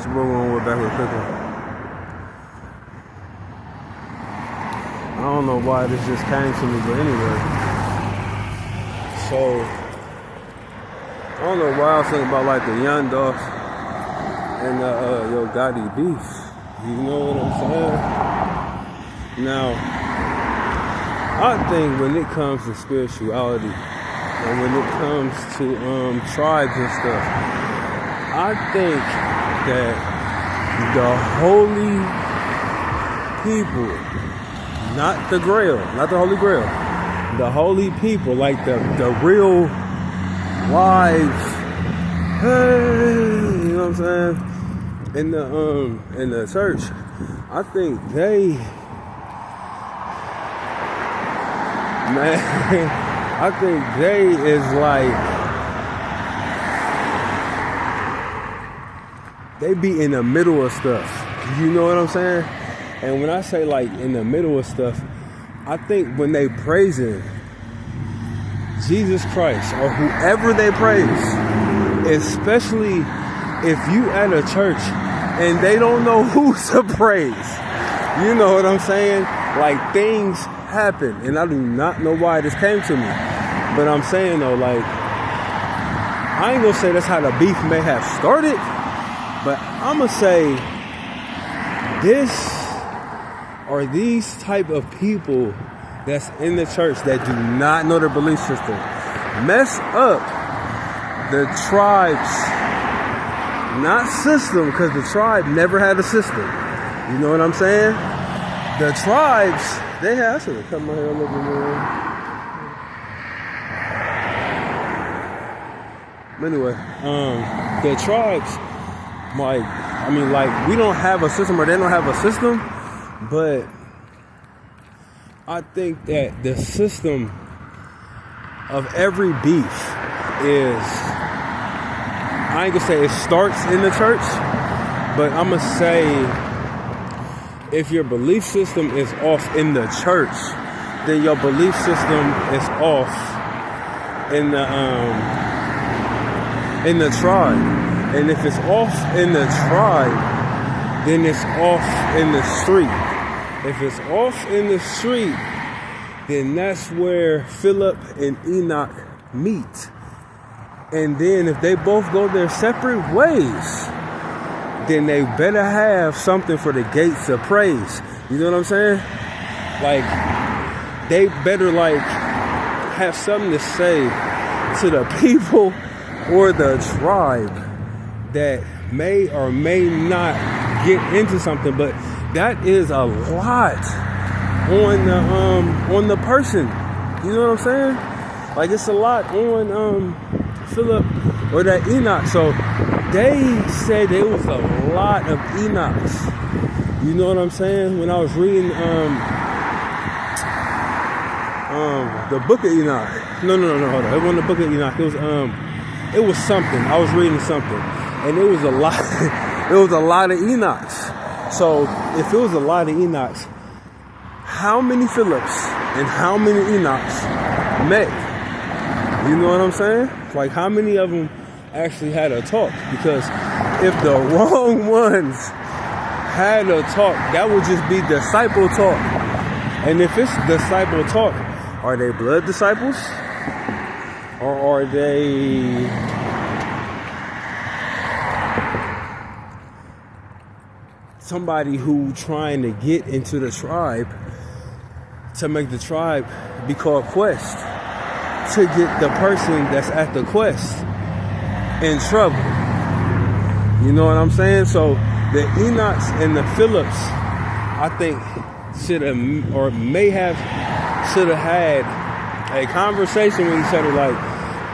your boy on with back with a quick one. I don't know why this just came to me, but anyway. So, I don't know why I was thinking about like the Young Dolph and the Yo Gotti beef. You know what I'm saying? Now, I think when it comes to spirituality and when it comes to tribes and stuff, I think that the holy people, not the Grail, not the Holy Grail, the holy people, like the real live, hey, you know what I'm saying? In the church, I think they, man, I think they is like, they be in the middle of stuff. You know what I'm saying? And when I say like in the middle of stuff, I think when they praising Jesus Christ or whoever they praise, especially if you at a church and they don't know who to praise, you know what I'm saying? Like things happen, and I do not know why this came to me, but I'm saying though, like, I ain't gonna say that's how the beef may have started, but I'm gonna say these type of people that's in the church that do not know their belief system mess up the tribe's, not system, because the tribe never had a system. You know what I'm saying? The tribes, they have, I should have cut my hair a little bit more. But anyway, the tribes, like, we don't have a system, or they don't have a system, but I think that the system of every beef is, I ain't gonna say it starts in the church, but I'm gonna say if your belief system is off in the church, then your belief system is off in the tribe. And if it's off in the tribe, then it's off in the street. If it's off in the street, then that's where Philip and Enoch meet. And then if they both go their separate ways, then they better have something for the gates of praise. You know what I'm saying? Like, they better like have something to say to the people or the tribe that may or may not get into something, but that is a lot on the person. You know what I'm saying? Like, it's a lot on Philip or that Enoch. So they said there was a lot of Enochs. You know what I'm saying? When I was reading the book of Enoch. No, hold on. It wasn't the book of Enoch. It was something. I was reading something, and it was a lot. It was a lot of Enochs. So if it was a lot of Enochs, how many Philips and how many Enochs met? You know what I'm saying? Like, how many of them actually had a talk? Because if the wrong ones had a talk, that would just be disciple talk. And if it's disciple talk, are they blood disciples? Or are they somebody who trying to get into the tribe to make the tribe be called Quest, to get the person that's at the Quest in trouble? You know what I'm saying? So the Enochs and the Philips, I think, should have had a conversation with each other, like,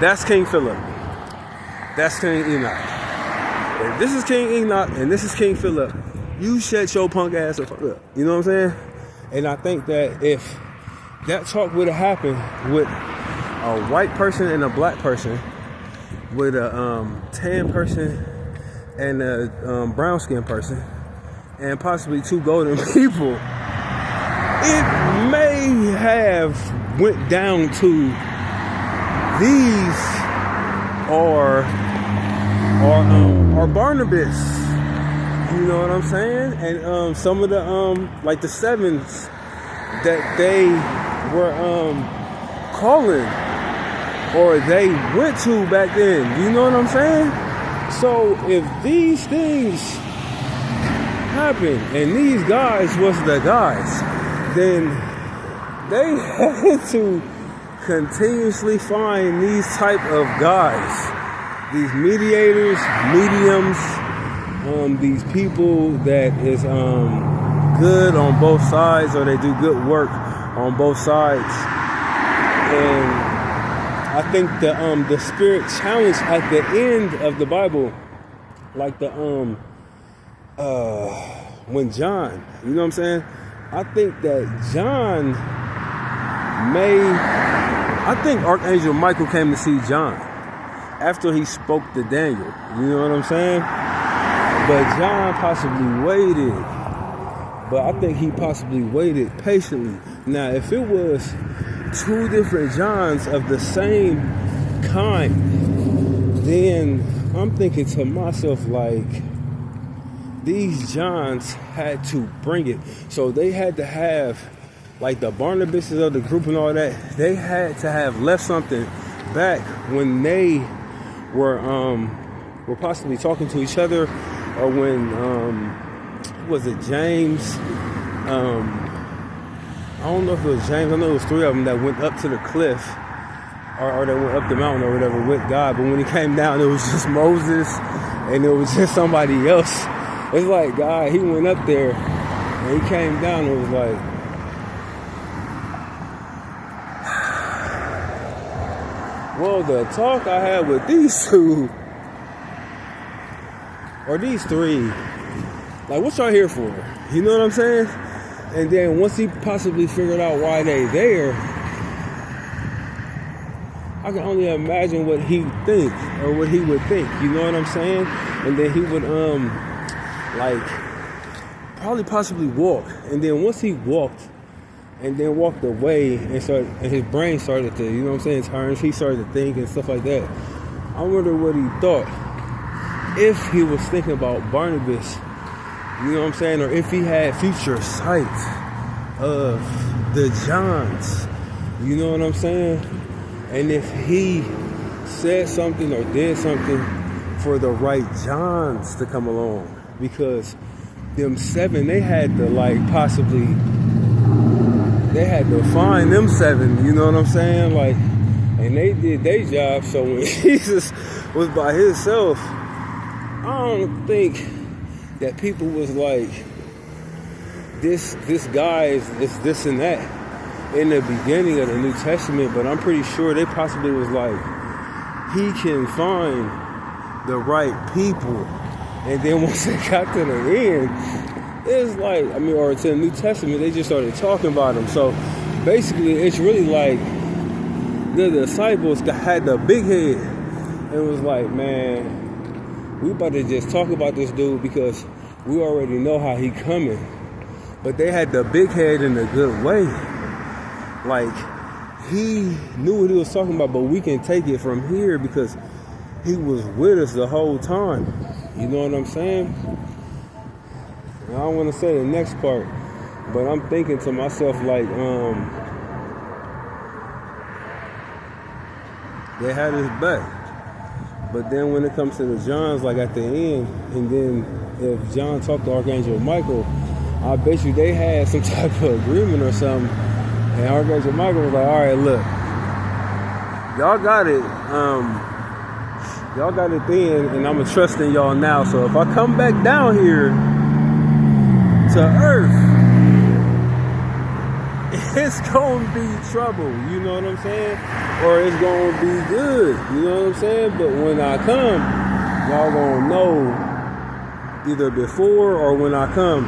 that's King Philip, that's King Enoch. If this is King Enoch and this is King Philip, you shut your punk ass up. You know what I'm saying? And I think that if that talk would have happened with a white person and a black person, with a tan person and a brown skinned person, and possibly two golden people, it may have went down to these or Barnabas You know what I'm saying? And some of the like the sevens that they were calling or they went to back then. You know what I'm saying? So if these things happen and these guys was the guys, then they had to continuously find these type of guys, these mediators, mediums, these people that is good on both sides, or they do good work on both sides. And I think the spirit challenge at the end of the Bible, like the when John, you know what I'm saying? I think that John I think Archangel Michael came to see John after he spoke to Daniel. You know what I'm saying? But John possibly waited. But I think he possibly waited patiently. Now, if it was two different Johns of the same kind, then I'm thinking to myself, like, these Johns had to bring it. So they had to have, like the Barnabases of the group and all that, they had to have left something back when they were possibly talking to each other, or when was it James? I don't know if it was James. I know it was three of them that went up to the cliff, or they went up the mountain or whatever with God. But when he came down, it was just Moses, and it was just somebody else. It's like God, he went up there, and he came down. It was like, well, the talk I had with these two, or these three, like, what y'all here for? You know what I'm saying? And then once he possibly figured out why they there, I can only imagine what he think, or what he would think. You know what I'm saying? And then he would like probably possibly walk. And then once he walked, and then walked away, and his brain started to, you know what I'm saying, turn. He started to think and stuff like that. I wonder what he thought. If he was thinking about Barnabas, you know what I'm saying, or if he had future sight of the Johns, you know what I'm saying, and if he said something or did something for the right Johns to come along, because them seven, they had to possibly find them seven, you know what I'm saying, like, and they did their job. So when Jesus was by himself, I don't think that people was like, this guy is this and that in the beginning of the New Testament, but I'm pretty sure they possibly was like, he can find the right people. And then once they got to the end, it's like, or to the New Testament, they just started talking about him. So basically, it's really like the disciples had the big head and was like, man, we about to just talk about this dude because we already know how he coming. But they had the big head in a good way. Like, he knew what he was talking about, but we can take it from here because he was with us the whole time. You know what I'm saying? And I don't want to say the next part, but I'm thinking to myself, like, they had his back. But then when it comes to the Johns, like at the end, and then if John talked to Archangel Michael, I bet you they had some type of agreement or something. And Archangel Michael was like, all right, look, y'all got it. Y'all got it then, and I'm trusting y'all now. So if I come back down here to Earth, it's going to be trouble. You know what I'm saying? Or it's going to be good. You know what I'm saying? But when I come, y'all going to know either before or when I come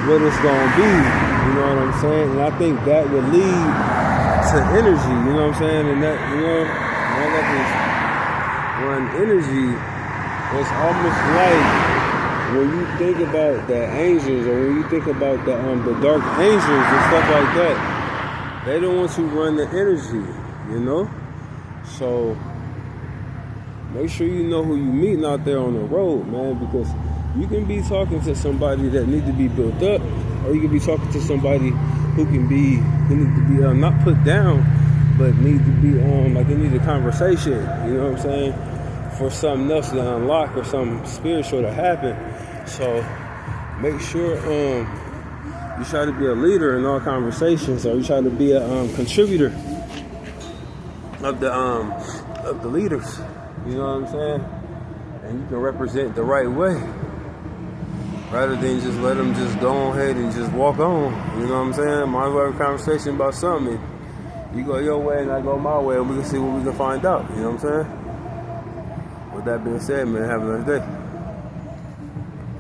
what it's going to be. You know what I'm saying? And I think that would lead to energy. You know what I'm saying? And that, you know, that is one energy. It's almost like when you think about the angels, or when you think about the dark angels and stuff like that, they don't want to run the energy, you know? So make sure you know who you meeting out there on the road, man, because You can be talking to somebody that need to be built up, or you can be talking to somebody who need to be not put down, but need to be like they need a conversation. You know what I'm saying? For something else to unlock or something spiritual to happen. So make sure you try to be a leader in all conversations, or you try to be a contributor of the leaders. You know what I'm saying? And you can represent the right way, rather than just let them just go ahead and just walk on. You know what I'm saying? Might as well have a conversation about something. You go your way and I go my way, and we can see what we can find out. You know what I'm saying? With that being said, man, have a nice day.